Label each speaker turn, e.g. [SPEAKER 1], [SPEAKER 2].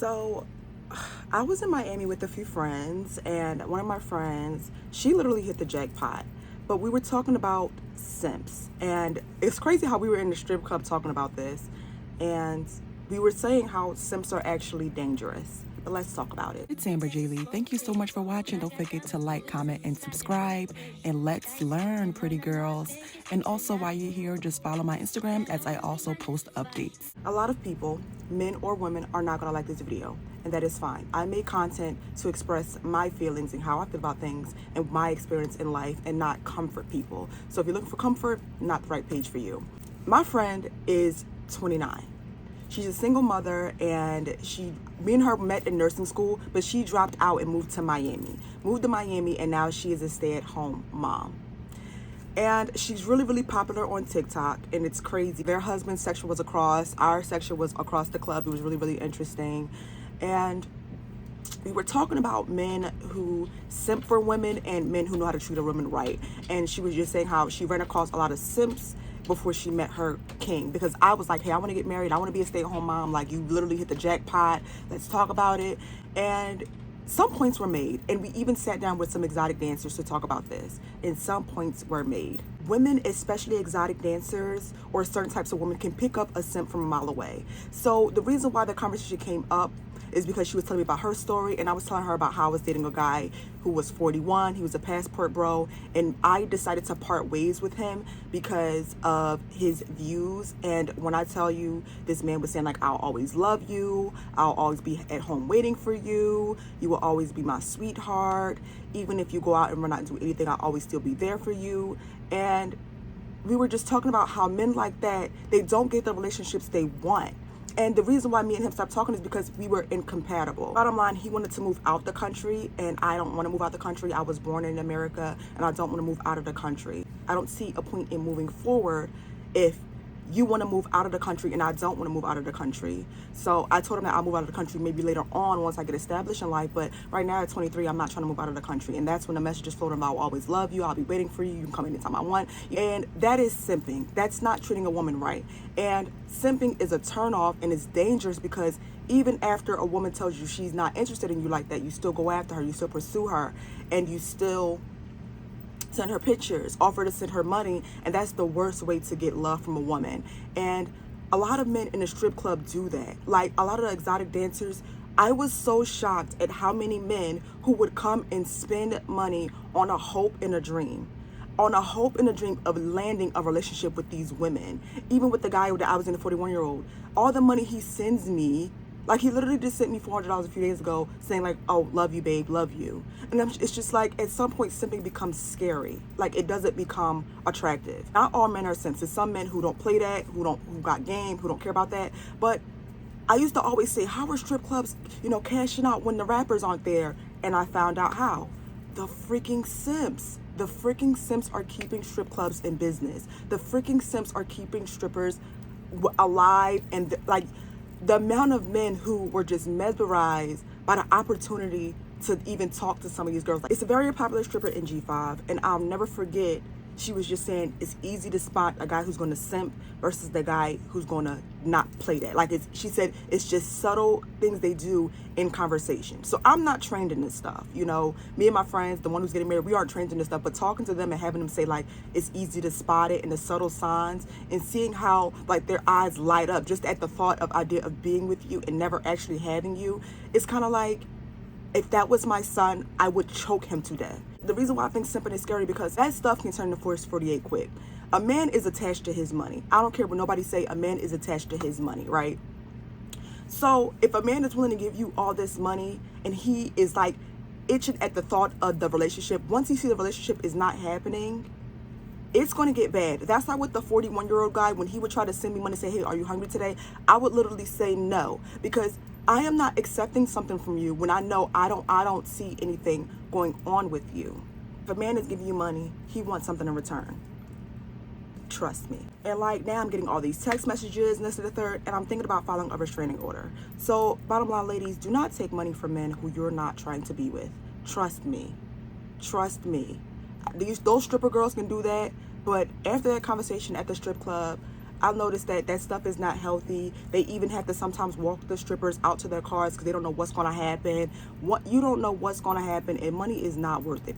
[SPEAKER 1] So I was in Miami with a few friends, and one of my friends, she literally hit the jackpot. But we were talking about simps, and it's crazy how we were in the strip club talking about this, and we were saying how simps are actually dangerous. But let's talk about it. It's Amber J. Lee. Thank you so much for watching. Don't forget to like, comment, and subscribe. And let's learn, pretty girls. And also, while you're here, just follow my Instagram as I also post updates. A lot of people, men or women, are not going to like this video. And that is fine. I make content to express my feelings and how I feel about things and my experience in life and not comfort people. So if you're looking for comfort, not the right page for you. My friend is 29. She's a single mother, and me and her met in nursing school, but she dropped out and moved to Miami. And now she is a stay-at-home mom. And she's really, really popular on TikTok, and it's crazy. Their husband's section was across, our section was across the club. It was really, really interesting. And we were talking about men who simp for women and men who know how to treat a woman right. And she was just saying how she ran across a lot of simps before she met her king, because I was like, hey, I want to get married, I want to be a stay-at-home mom. Like, you literally hit the jackpot, let's talk about it. And some points were made, and we even sat down with some exotic dancers to talk about this, and some points were made. Women, especially exotic dancers or certain types of women, can pick up a simp from a mile away. So the reason why the conversation came up is because she was telling me about her story, and I was telling her about how I was dating a guy who was 41. He was a passport bro, and I decided to part ways with him because of his views. And when I tell you, this man was saying, like, I'll always love you, I'll always be at home waiting for you, you will always be my sweetheart, even if you go out and run out and do anything, I'll always still be there for you. And we were just talking about how men like that, they don't get the relationships they want. And the reason why me and him stopped talking is because we were incompatible. Bottom line, he wanted to move out the country, and I don't want to move out the country. I was born in America, and I don't want to move out of the country. I don't see a point in moving forward if you want to move out of the country and I don't want to move out of the country. So I told him that I'll move out of the country maybe later on once I get established in life. But right now at 23, I'm not trying to move out of the country. And that's when the messages floating about, I'll always love you, I'll be waiting for you, you can come anytime I want. And that is simping. That's not treating a woman right. And simping is a turnoff, and it's dangerous because even after a woman tells you she's not interested in you like that, you still go after her, you still pursue her, and you still send her pictures, offer to send her money, and that's the worst way to get love from a woman. And a lot of men in the strip club do that. Like, a lot of the exotic dancers, I was so shocked at how many men who would come and spend money on a hope and a dream. On a hope and a dream of landing a relationship with these women. Even with the guy that I was in, the 41-year-old, all the money he sends me, like, he literally just sent me $400 a few days ago saying, like, oh, love you, babe, love you. And it's just like, at some point, simping becomes scary. Like, it doesn't become attractive. Not all men are simps. There's some men who don't play that, who got game, who don't care about that. But I used to always say, how are strip clubs, cashing out when the rappers aren't there? And I found out how. The freaking simps. The freaking simps are keeping strip clubs in business. The freaking simps are keeping strippers alive, and the amount of men who were just mesmerized by the opportunity to even talk to some of these girls. It's a very popular stripper in G5, and I'll never forget, she was just saying it's easy to spot a guy who's going to simp versus the guy who's going to not play that. Like, she said it's just subtle things they do in conversation. So I'm not trained in this stuff. Me and my friends, the one who's getting married, we aren't trained in this stuff. But talking to them and having them say, like, it's easy to spot it and the subtle signs, and seeing how, like, their eyes light up just at the thought of idea of being with you and never actually having you, it's kind of like, if that was my son, I would choke him to death. The reason why I think simping is scary, because that stuff can turn into Force 48 quick. A man is attached to his money. I don't care what nobody say, a man is attached to his money, right? So if a man is willing to give you all this money and he is like itching at the thought of the relationship, once he sees the relationship is not happening, it's going to get bad. That's not with the 41-year-old guy. When he would try to send me money and say, hey, are you hungry today? I would literally say no, because I am not accepting something from you when I know I don't see anything going on with you. If a man is giving you money, he wants something in return. Trust me. And like, now I'm getting all these text messages and this and the third, and I'm thinking about filing a restraining order. So bottom line, ladies, do not take money from men who you're not trying to be with. Trust me. Trust me. Those stripper girls can do that, but after that conversation at the strip club, I've noticed that that stuff is not healthy. They even have to sometimes walk the strippers out to their cars because they don't know what's going to happen. You don't know what's going to happen, and money is not worth it.